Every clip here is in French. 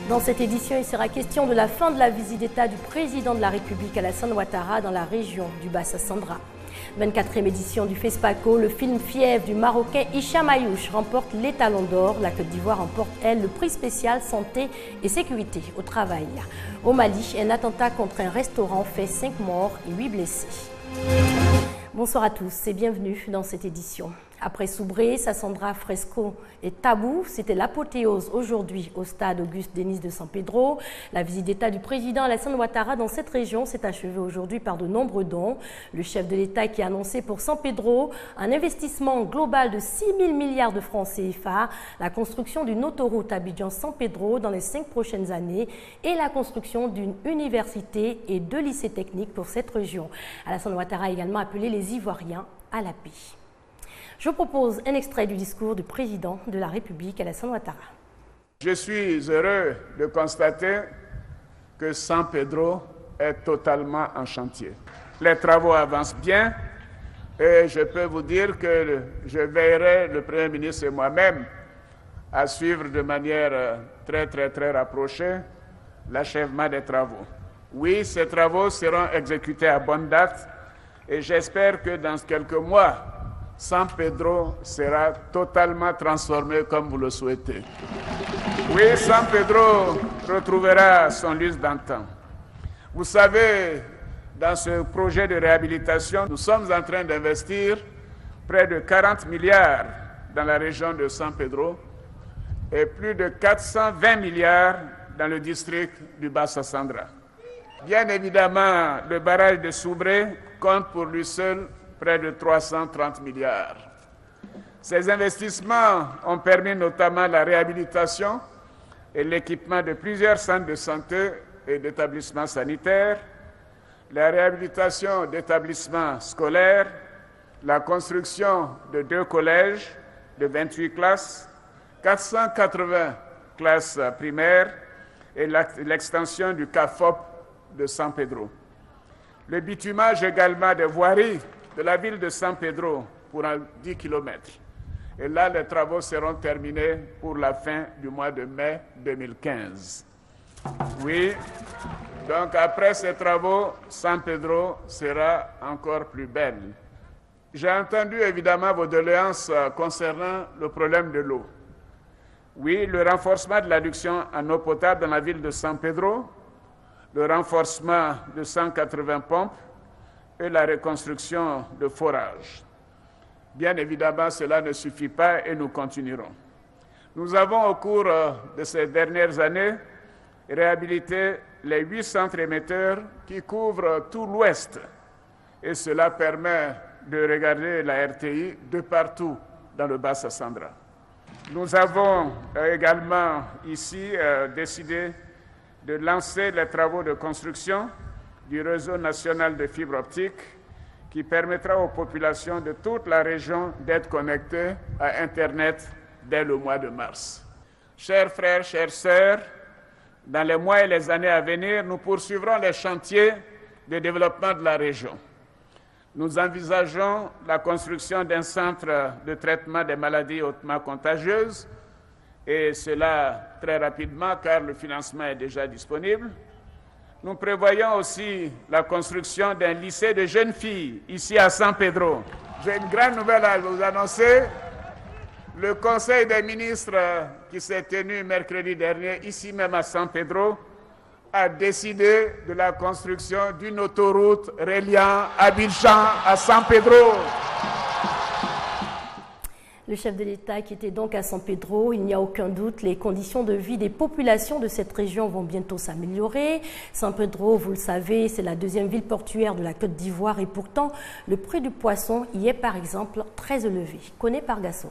Dans cette édition, il sera question de la fin de la visite d'État du président de la République Alassane Ouattara dans la région du Bassa-Sandra. 24e édition du FESPACO, le film Fièvre du Marocain Hicham Ayouch remporte les Talons d'Or. La Côte d'Ivoire remporte, elle, le prix spécial Santé et Sécurité au travail. Au Mali, un attentat contre un restaurant fait 5 morts et 8 blessés. Bonsoir à tous et bienvenue dans cette édition. Après Soubré, Sassandra, Fresco et Tabou, c'était l'apothéose aujourd'hui au stade Auguste-Denis de San Pedro. La visite d'État du président Alassane Ouattara dans cette région s'est achevée aujourd'hui par de nombreux dons. Le chef de l'État qui a annoncé pour San Pedro un investissement global de 6 000 milliards de francs CFA, la construction d'une autoroute Abidjan-San Pedro dans les 5 prochaines années et la construction d'une université et 2 lycées techniques pour cette région. Alassane Ouattara a également appelé les Ivoiriens à la paix. Je propose un extrait du discours du président de la République, Alassane Ouattara. Je suis heureux de constater que San Pedro est totalement en chantier. Les travaux avancent bien et je peux vous dire que je veillerai, le Premier ministre et moi-même, à suivre de manière très rapprochée l'achèvement des travaux. Oui, ces travaux seront exécutés à bonne date et j'espère que dans quelques mois, San Pedro sera totalement transformé comme vous le souhaitez. Oui, San Pedro retrouvera son luxe d'antan. Vous savez, dans ce projet de réhabilitation, nous sommes en train d'investir près de 40 milliards dans la région de San Pedro et plus de 420 milliards dans le district du Bassa-Sandra. Bien évidemment, le barrage de Soubré compte pour lui seul près de 330 milliards. Ces investissements ont permis notamment la réhabilitation et l'équipement de plusieurs centres de santé et d'établissements sanitaires, la réhabilitation d'établissements scolaires, la construction de 2 collèges de 28 classes, 480 classes primaires et l'extension du CAFOP de San Pedro. Le bitumage également des voiries de la ville de San Pedro pour 10 km. Et là, les travaux seront terminés pour la fin du mois de mai 2015. Oui, donc après ces travaux, San Pedro sera encore plus belle. J'ai entendu évidemment vos doléances concernant le problème de l'eau. Oui, le renforcement de l'adduction en eau potable dans la ville de San Pedro, le renforcement de 180 pompes, et la reconstruction de forages. Bien évidemment, cela ne suffit pas et nous continuerons. Nous avons, au cours de ces dernières années, réhabilité les 8 centres émetteurs qui couvrent tout l'Ouest. Et cela permet de regarder la RTI de partout dans le Bassa-Sandra. Nous avons également ici décidé de lancer les travaux de construction du réseau national de fibre optique qui permettra aux populations de toute la région d'être connectées à Internet dès le mois de mars. Chers frères, chères sœurs, dans les mois et les années à venir, nous poursuivrons les chantiers de développement de la région. Nous envisageons la construction d'un centre de traitement des maladies hautement contagieuses, et cela très rapidement car le financement est déjà disponible. Nous prévoyons aussi la construction d'un lycée de jeunes filles ici à San Pedro. J'ai une grande nouvelle à vous annoncer. Le Conseil des ministres qui s'est tenu mercredi dernier ici même à San Pedro a décidé de la construction d'une autoroute reliant Abidjan à San Pedro. Le chef de l'État qui était donc à San Pedro, il n'y a aucun doute, les conditions de vie des populations de cette région vont bientôt s'améliorer. San Pedro, vous le savez, c'est la 2e ville portuaire de la Côte d'Ivoire et pourtant, le prix du poisson y est par exemple très élevé. Connaît par Gasso.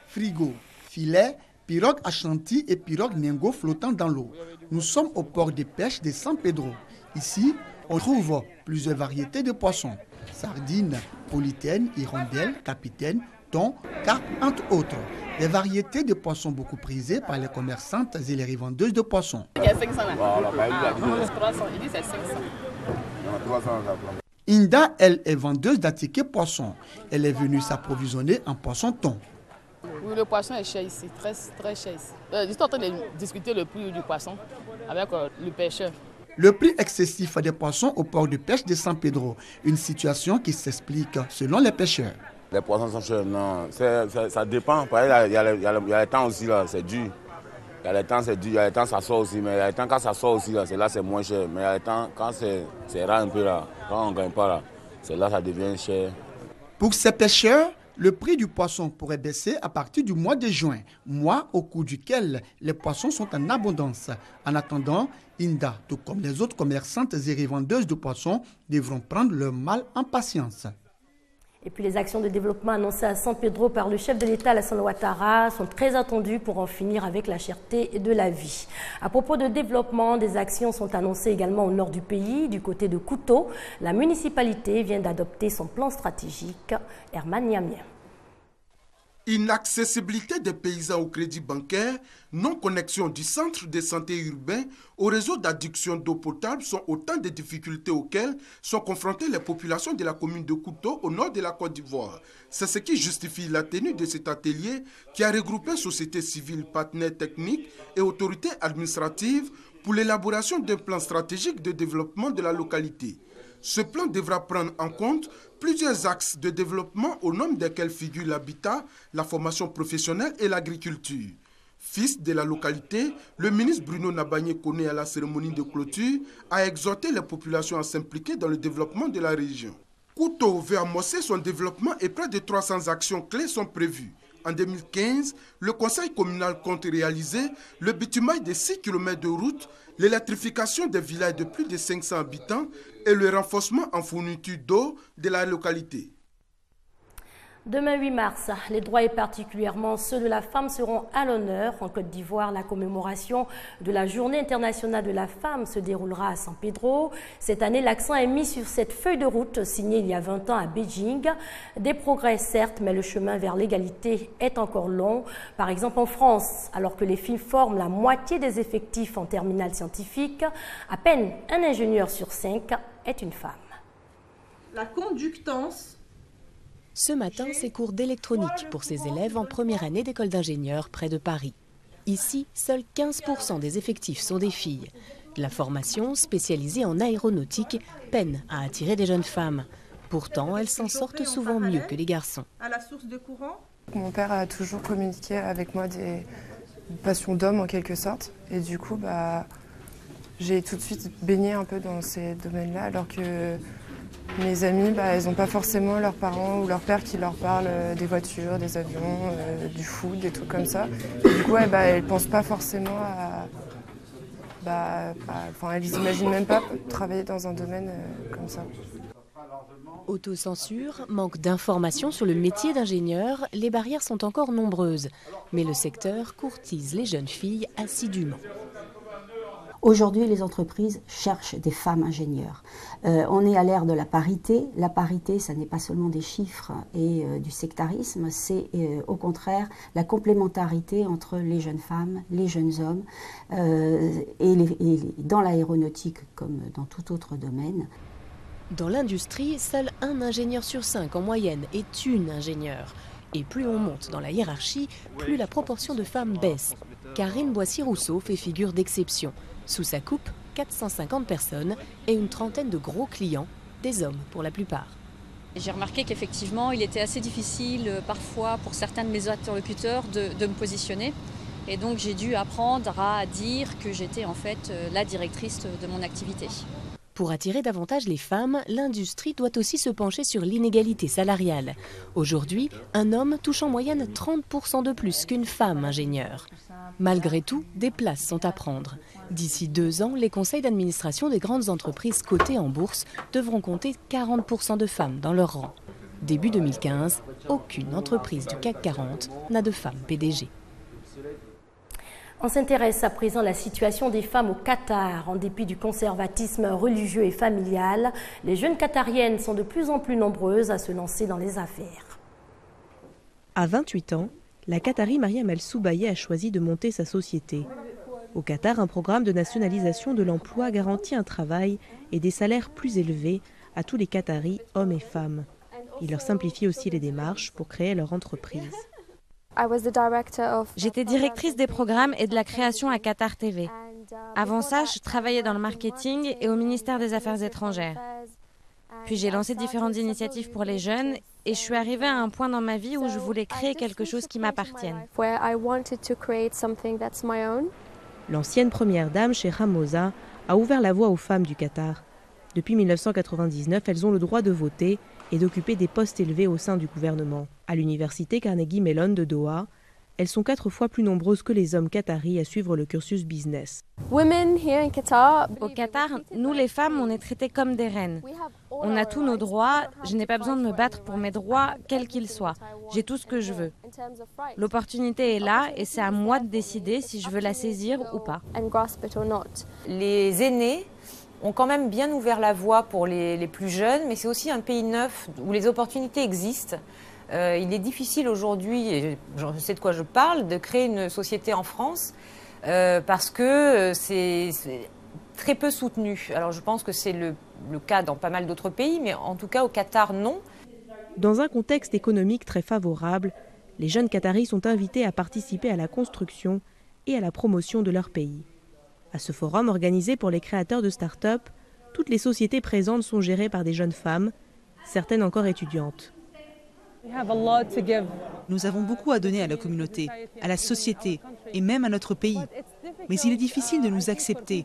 Frigo, filet, pirogue Ashanti et pirogue Nengo flottant dans l'eau. Nous sommes au port de pêche de San Pedro. Ici, on trouve plusieurs variétés de poissons. Sardines, politaines, hirondelles, capitaines, thon, carpe, entre autres. Des variétés de poissons beaucoup prisées par les commerçantes et les revendeuses de poissons. Il y a 500 là. 300, il dit c'est 500. Inda, elle, est vendeuse d'attiqués poissons. Elle est venue s'approvisionner en poisson thon. Oui, le poisson est cher ici, très, très cher ici. Je suis en train de discuter le prix du poisson avec le pêcheur. Le prix excessif des poissons au port de pêche de San Pedro, une situation qui s'explique selon les pêcheurs. Les poissons sont chers, non, ça dépend. Il y a les temps aussi, là, c'est dur. Il y a les temps, c'est dur, il y a les temps, ça sort aussi. Mais il y a les temps, quand ça sort aussi, là, c'est moins cher. Mais il y a les temps, quand c'est rare un peu, là, quand on ne gagne pas, là, c'est là ça devient cher. Pour ces pêcheurs, le prix du poisson pourrait baisser à partir du mois de juin, mois au cours duquel les poissons sont en abondance. En attendant, Inda, tout comme les autres commerçantes et revendeuses de poissons, devront prendre leur mal en patience. Et puis les actions de développement annoncées à San Pedro par le chef de l'État, Alassane Ouattara, sont très attendues pour en finir avec la cherté de la vie. À propos de développement, des actions sont annoncées également au nord du pays, du côté de Kouto. La municipalité vient d'adopter son plan stratégique. Herman Niamien. Inaccessibilité des paysans au crédit bancaire, non-connexion du centre de santé urbain au réseau d'adduction d'eau potable sont autant de difficultés auxquelles sont confrontées les populations de la commune de Kouto au nord de la Côte d'Ivoire. C'est ce qui justifie la tenue de cet atelier qui a regroupé sociétés civiles, partenaires techniques et autorités administratives pour l'élaboration d'un plan stratégique de développement de la localité. Ce plan devra prendre en compte plusieurs axes de développement au nombre desquels figurent l'habitat, la formation professionnelle et l'agriculture. Fils de la localité, le ministre Bruno Nabagné Koné à la cérémonie de clôture a exhorté les populations à s'impliquer dans le développement de la région. Kouto veut amorcer son développement et près de 300 actions clés sont prévues. En 2015, le conseil communal compte réaliser le bitumage de 6 km de route, l'électrification des villages de plus de 500 habitants et le renforcement en fourniture d'eau de la localité. Demain 8 mars, les droits et particulièrement ceux de la femme seront à l'honneur. En Côte d'Ivoire, la commémoration de la Journée internationale de la femme se déroulera à San Pedro. Cette année, l'accent est mis sur cette feuille de route signée il y a 20 ans à Beijing. Des progrès certes, mais le chemin vers l'égalité est encore long. Par exemple en France, alors que les filles forment la moitié des effectifs en terminale scientifique, à peine un ingénieur sur 5 est une femme. La conductance. Ce matin, c'est cours d'électronique pour ces élèves en première année d'école d'ingénieur près de Paris. Ici, seuls 15% des effectifs sont des filles. La formation, spécialisée en aéronautique, peine à attirer des jeunes femmes. Pourtant, elles s'en sortent souvent mieux que les garçons. À la source de courant. Mon père a toujours communiqué avec moi des passions d'homme en quelque sorte. Et du coup, j'ai tout de suite baigné un peu dans ces domaines-là, alors que mes amis, elles n'ont pas forcément leurs parents ou leur père qui leur parlent des voitures, des avions, du foot, des trucs comme ça. Et du coup, elles ne pensent pas forcément elles n'imaginent même pas travailler dans un domaine comme ça. Autocensure, manque d'informations sur le métier d'ingénieur, les barrières sont encore nombreuses. Mais le secteur courtise les jeunes filles assidûment. Aujourd'hui, les entreprises cherchent des femmes ingénieurs. On est à l'ère de la parité. La parité, ça n'est pas seulement des chiffres et du sectarisme, c'est au contraire la complémentarité entre les jeunes femmes, les jeunes hommes, et dans l'aéronautique comme dans tout autre domaine. Dans l'industrie, seul un ingénieur sur 5 en moyenne est une ingénieure. Et plus on monte dans la hiérarchie, plus la proportion de femmes baisse. Karine Boissy-Rousseau fait figure d'exception. Sous sa coupe, 450 personnes et une trentaine de gros clients, des hommes pour la plupart. J'ai remarqué qu'effectivement, il était assez difficile parfois pour certains de mes interlocuteurs de me positionner. Et donc j'ai dû apprendre à dire que j'étais en fait la directrice de mon activité. Pour attirer davantage les femmes, l'industrie doit aussi se pencher sur l'inégalité salariale. Aujourd'hui, un homme touche en moyenne 30% de plus qu'une femme ingénieure. Malgré tout, des places sont à prendre. D'ici 2 ans, les conseils d'administration des grandes entreprises cotées en bourse devront compter 40% de femmes dans leur rang. Début 2015, aucune entreprise du CAC 40 n'a de femme PDG. On s'intéresse à présent à la situation des femmes au Qatar. En dépit du conservatisme religieux et familial, les jeunes qatariennes sont de plus en plus nombreuses à se lancer dans les affaires. À 28 ans, la Qatari Mariam El Soubaye a choisi de monter sa société. Au Qatar, un programme de nationalisation de l'emploi garantit un travail et des salaires plus élevés à tous les Qataris, hommes et femmes. Il leur simplifie aussi les démarches pour créer leur entreprise. J'étais directrice des programmes et de la création à Qatar TV. Avant ça, je travaillais dans le marketing et au ministère des Affaires étrangères. Puis j'ai lancé différentes initiatives pour les jeunes et je suis arrivée à un point dans ma vie où je voulais créer quelque chose qui m'appartienne. L'ancienne première dame, Cheikha Moza, a ouvert la voie aux femmes du Qatar. Depuis 1999, elles ont le droit de voter et d'occuper des postes élevés au sein du gouvernement. À l'université Carnegie Mellon de Doha, elles sont 4 fois plus nombreuses que les hommes qataris à suivre le cursus business. Au Qatar, nous les femmes, on est traitées comme des reines. On a tous nos droits, je n'ai pas besoin de me battre pour mes droits, quels qu'ils soient. J'ai tout ce que je veux. L'opportunité est là et c'est à moi de décider si je veux la saisir ou pas. Les aînés ont quand même bien ouvert la voie pour les plus jeunes, mais c'est aussi un pays neuf où les opportunités existent. Il est difficile aujourd'hui, et je sais de quoi je parle, de créer une société en France parce que c'est très peu soutenu. Alors je pense que c'est le cas dans pas mal d'autres pays, mais en tout cas au Qatar, non. Dans un contexte économique très favorable, les jeunes Qataris sont invités à participer à la construction et à la promotion de leur pays. À ce forum organisé pour les créateurs de start-up, toutes les sociétés présentes sont gérées par des jeunes femmes, certaines encore étudiantes. Nous avons beaucoup à donner à la communauté, à la société et même à notre pays. Mais il est difficile de nous accepter.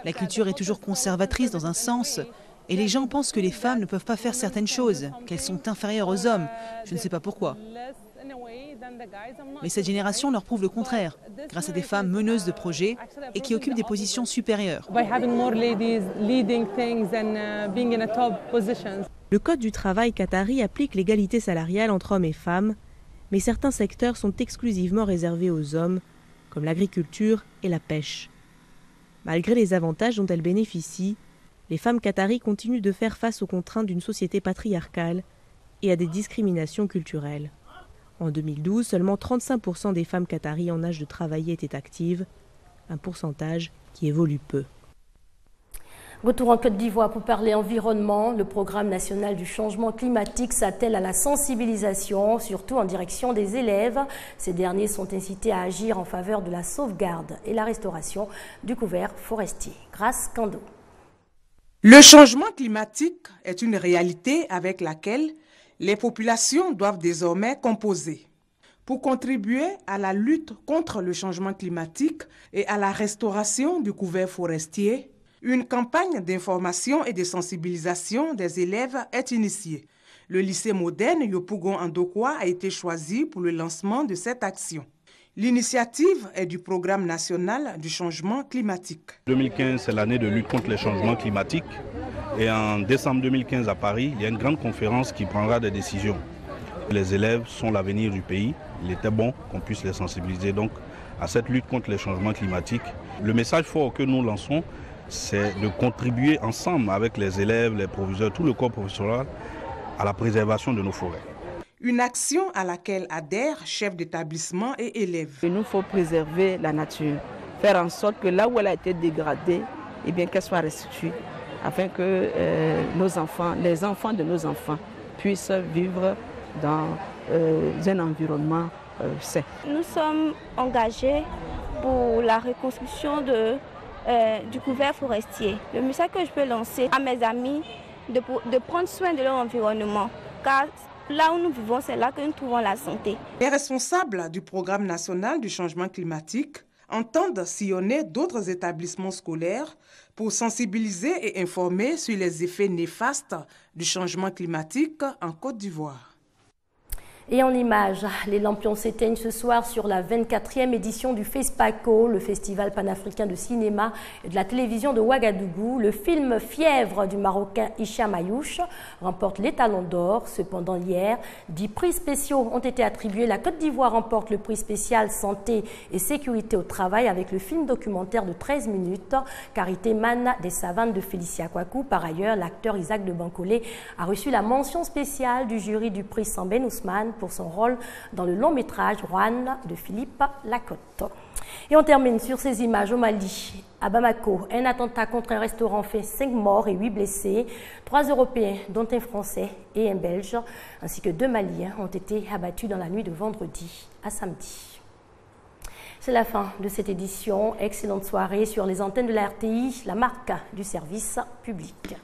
La culture est toujours conservatrice dans un sens et les gens pensent que les femmes ne peuvent pas faire certaines choses, qu'elles sont inférieures aux hommes. Je ne sais pas pourquoi. Mais cette génération leur prouve le contraire, grâce à des femmes meneuses de projets et qui occupent des positions supérieures. Le Code du travail qatari applique l'égalité salariale entre hommes et femmes, mais certains secteurs sont exclusivement réservés aux hommes, comme l'agriculture et la pêche. Malgré les avantages dont elles bénéficient, les femmes qataries continuent de faire face aux contraintes d'une société patriarcale et à des discriminations culturelles. En 2012, seulement 35% des femmes qataries en âge de travailler étaient actives, un pourcentage qui évolue peu. Retour en Côte d'Ivoire pour parler environnement. Le programme national du changement climatique s'attelle à la sensibilisation, surtout en direction des élèves. Ces derniers sont incités à agir en faveur de la sauvegarde et la restauration du couvert forestier. Grâce Kando. Le changement climatique est une réalité avec laquelle les populations doivent désormais composer. Pour contribuer à la lutte contre le changement climatique et à la restauration du couvert forestier, une campagne d'information et de sensibilisation des élèves est initiée. Le lycée moderne Yopougon Ndokwa a été choisi pour le lancement de cette action. L'initiative est du programme national du changement climatique. 2015, c'est l'année de lutte contre les changements climatiques. Et en décembre 2015 à Paris, il y a une grande conférence qui prendra des décisions. Les élèves sont l'avenir du pays. Il était bon qu'on puisse les sensibiliser donc à cette lutte contre les changements climatiques. Le message fort que nous lançons, c'est de contribuer ensemble avec les élèves, les proviseurs, tout le corps professoral à la préservation de nos forêts. Une action à laquelle adhèrent chefs d'établissement et élèves. Il nous faut préserver la nature, faire en sorte que là où elle a été dégradée, eh bien qu'elle soit restituée, afin que nos enfants, les enfants de nos enfants, puissent vivre dans un environnement sain. Nous sommes engagés pour la reconstruction du couvert forestier. Le message que je peux lancer à mes amis, de prendre soin de leur environnement, car là où nous vivons, c'est là que nous trouvons la santé. Les responsables du programme national du changement climatique entendent sillonner d'autres établissements scolaires pour sensibiliser et informer sur les effets néfastes du changement climatique en Côte d'Ivoire. Et en images, les lampions s'éteignent ce soir sur la 24e édition du FESPACO, le festival panafricain de cinéma et de la télévision de Ouagadougou. Le film Fièvre du Marocain Hicham Ayouch remporte les Talons d'Or. Cependant, hier, 10 prix spéciaux ont été attribués. La Côte d'Ivoire remporte le prix spécial Santé et Sécurité au Travail avec le film documentaire de 13 minutes, Carité Man des Savanes de Félicia Kwaku. Par ailleurs, l'acteur Isaac de Bancolé a reçu la mention spéciale du jury du prix Samben Ousmane pour son rôle dans le long métrage Juan de Philippe Lacotte. Et on termine sur ces images au Mali. À Bamako, un attentat contre un restaurant fait 5 morts et 8 blessés. 3 Européens, dont un Français et un Belge, ainsi que 2 Maliens, ont été abattus dans la nuit de vendredi à samedi. C'est la fin de cette édition. Excellente soirée sur les antennes de la RTI, la marque du service public.